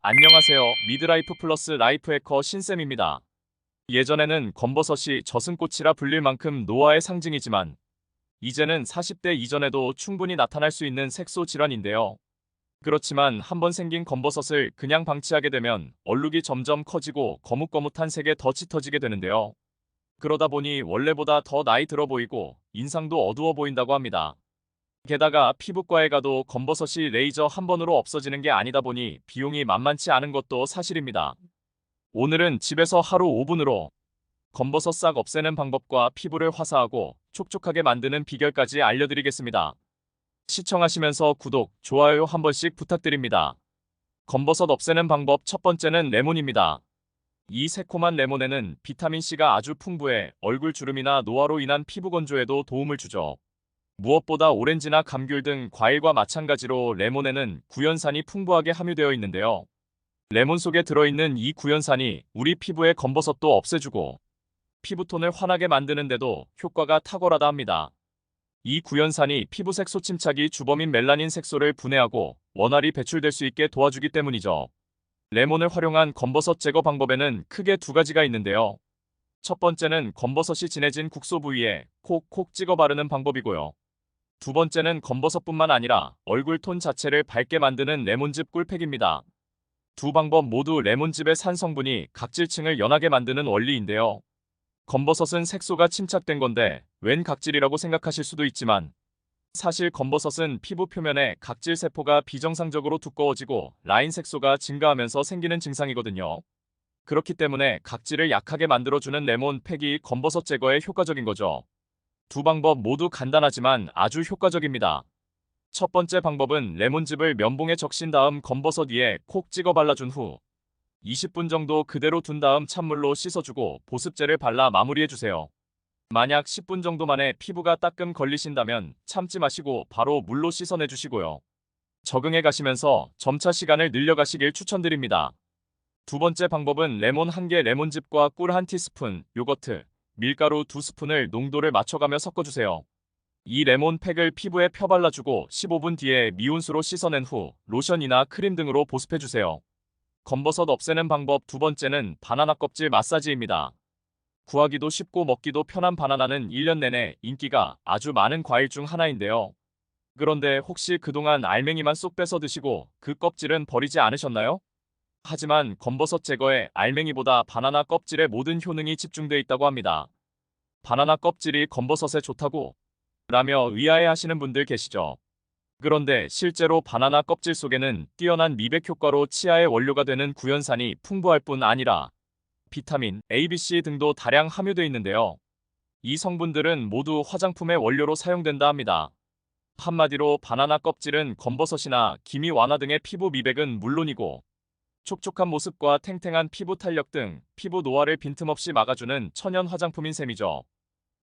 안녕하세요. 미드라이프 플러스 라이프 해커 신쌤입니다. 예전에는 검버섯이 저승꽃이라 불릴 만큼 노화의 상징이지만 이제는 40대 이전에도 충분히 나타날 수 있는 색소 질환인데요. 그렇지만 한번 생긴 검버섯을 그냥 방치하게 되면 얼룩이 점점 커지고 거뭇거뭇한 색에 더 짙어지게 되는데요. 그러다 보니 원래보다 더 나이 들어 보이고 인상도 어두워 보인다고 합니다. 게다가 피부과에 가도 검버섯이 레이저 한 번으로 없어지는 게 아니다 보니 비용이 만만치 않은 것도 사실입니다. 오늘은 집에서 하루 5분으로 검버섯 싹 없애는 방법과 피부를 화사하고 촉촉하게 만드는 비결까지 알려드리겠습니다. 시청하시면서 구독, 좋아요 한 번씩 부탁드립니다. 검버섯 없애는 방법 첫 번째는 레몬입니다. 이 새콤한 레몬에는 비타민C가 아주 풍부해 얼굴 주름이나 노화로 인한 피부 건조에도 도움을 주죠. 무엇보다 오렌지나 감귤 등 과일과 마찬가지로 레몬에는 구연산이 풍부하게 함유되어 있는데요. 레몬 속에 들어있는 이 구연산이 우리 피부의 검버섯도 없애주고 피부톤을 환하게 만드는데도 효과가 탁월하다 합니다. 이 구연산이 피부 색소 침착이 주범인 멜라닌 색소를 분해하고 원활히 배출될 수 있게 도와주기 때문이죠. 레몬을 활용한 검버섯 제거 방법에는 크게 두 가지가 있는데요. 첫 번째는 검버섯이 진해진 국소 부위에 콕콕 찍어 바르는 방법이고요. 두 번째는 검버섯뿐만 아니라 얼굴 톤 자체를 밝게 만드는 레몬즙 꿀팩입니다. 두 방법 모두 레몬즙의 산 성분이 각질층을 연하게 만드는 원리인데요. 검버섯은 색소가 침착된 건데 웬 각질이라고 생각하실 수도 있지만 사실 검버섯은 피부 표면에 각질 세포가 비정상적으로 두꺼워지고 라인 색소가 증가하면서 생기는 증상이거든요. 그렇기 때문에 각질을 약하게 만들어주는 레몬 팩이 검버섯 제거에 효과적인 거죠. 두 방법 모두 간단하지만 아주 효과적입니다. 첫 번째 방법은 레몬즙을 면봉에 적신 다음 검버섯 위에 콕 찍어 발라준 후 20분 정도 그대로 둔 다음 찬물로 씻어주고 보습제를 발라 마무리해주세요. 만약 10분 정도 만에 피부가 따끔 걸리신다면 참지 마시고 바로 물로 씻어내주시고요. 적응해 가시면서 점차 시간을 늘려가시길 추천드립니다. 두 번째 방법은 레몬 1개 레몬즙과 꿀 1티스푼, 요거트, 밀가루 2스푼을 농도를 맞춰가며 섞어주세요. 이 레몬 팩을 피부에 펴발라주고 15분 뒤에 미온수로 씻어낸 후 로션이나 크림 등으로 보습해주세요. 검버섯 없애는 방법 두 번째는 바나나 껍질 마사지입니다. 구하기도 쉽고 먹기도 편한 바나나는 1년 내내 인기가 아주 많은 과일 중 하나인데요. 그런데 혹시 그동안 알맹이만 쏙 빼서 드시고 그 껍질은 버리지 않으셨나요? 하지만 검버섯 제거에 알맹이보다 바나나 껍질에 모든 효능이 집중돼 있다고 합니다. 바나나 껍질이 검버섯에 좋다고 라며 의아해하시는 분들 계시죠? 그런데 실제로 바나나 껍질 속에는 뛰어난 미백 효과로 치아의 원료가 되는 구연산이 풍부할 뿐 아니라 비타민 A, B, C 등도 다량 함유되어 있는데요. 이 성분들은 모두 화장품의 원료로 사용된다 합니다. 한마디로 바나나 껍질은 검버섯이나 기미 완화 등의 피부 미백은 물론이고 촉촉한 모습과 탱탱한 피부 탄력 등 피부 노화를 빈틈없이 막아주는 천연 화장품인 셈이죠.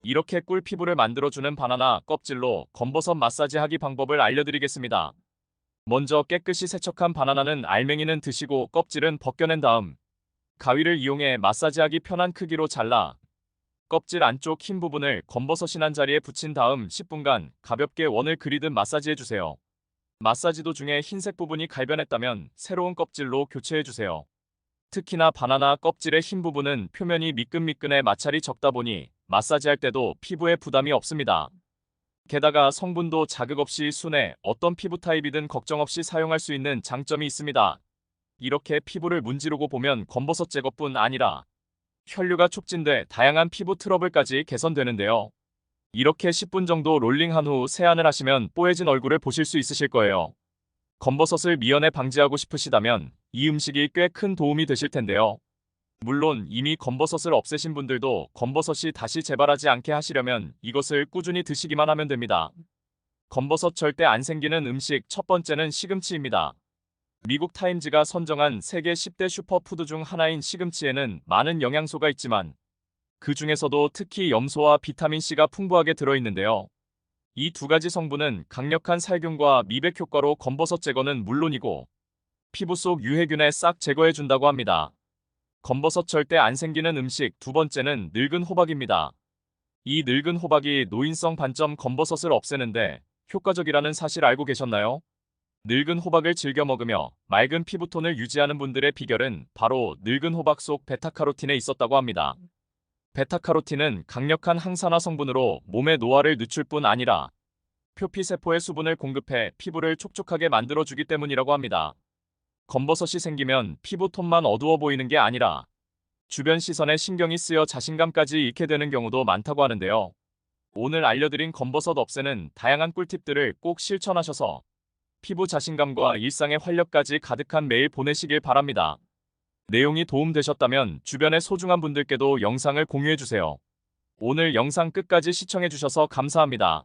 이렇게 꿀 피부를 만들어주는 바나나 껍질로 검버섯 마사지 하기 방법을 알려드리겠습니다. 먼저 깨끗이 세척한 바나나는 알맹이는 드시고 껍질은 벗겨낸 다음 가위를 이용해 마사지하기 편한 크기로 잘라 껍질 안쪽 흰 부분을 검버섯이 난 자리에 붙인 다음 10분간 가볍게 원을 그리듯 마사지해주세요. 마사지 도중에 흰색 부분이 갈변했다면 새로운 껍질로 교체해주세요. 특히나 바나나 껍질의 흰 부분은 표면이 미끈미끈해 마찰이 적다 보니 마사지할 때도 피부에 부담이 없습니다. 게다가 성분도 자극 없이 순해 어떤 피부 타입이든 걱정 없이 사용할 수 있는 장점이 있습니다. 이렇게 피부를 문지르고 보면 검버섯 제거뿐 아니라 혈류가 촉진돼 다양한 피부 트러블까지 개선되는데요. 이렇게 10분 정도 롤링한 후 세안을 하시면 뽀얘진 얼굴을 보실 수 있으실 거예요. 검버섯을 미연에 방지하고 싶으시다면 이 음식이 꽤 큰 도움이 되실 텐데요. 물론 이미 검버섯을 없애신 분들도 검버섯이 다시 재발하지 않게 하시려면 이것을 꾸준히 드시기만 하면 됩니다. 검버섯 절대 안 생기는 음식 첫 번째는 시금치입니다. 미국 타임즈가 선정한 세계 10대 슈퍼푸드 중 하나인 시금치에는 많은 영양소가 있지만 그 중에서도 특히 염소와 비타민C가 풍부하게 들어있는데요. 이 두 가지 성분은 강력한 살균과 미백 효과로 검버섯 제거는 물론이고 피부 속 유해균에 싹 제거해준다고 합니다. 검버섯 절대 안 생기는 음식 두 번째는 늙은 호박입니다. 이 늙은 호박이 노인성 반점 검버섯을 없애는데 효과적이라는 사실 알고 계셨나요? 늙은 호박을 즐겨 먹으며 맑은 피부톤을 유지하는 분들의 비결은 바로 늙은 호박 속 베타카로틴에 있었다고 합니다. 베타카로틴은 강력한 항산화 성분으로 몸의 노화를 늦출 뿐 아니라 표피세포의 수분을 공급해 피부를 촉촉하게 만들어주기 때문이라고 합니다. 검버섯이 생기면 피부톤만 어두워 보이는 게 아니라 주변 시선에 신경이 쓰여 자신감까지 잃게 되는 경우도 많다고 하는데요. 오늘 알려드린 검버섯 없애는 다양한 꿀팁들을 꼭 실천하셔서 피부 자신감과 일상의 활력까지 가득한 매일 보내시길 바랍니다. 내용이 도움되셨다면 주변의 소중한 분들께도 영상을 공유해주세요. 오늘 영상 끝까지 시청해주셔서 감사합니다.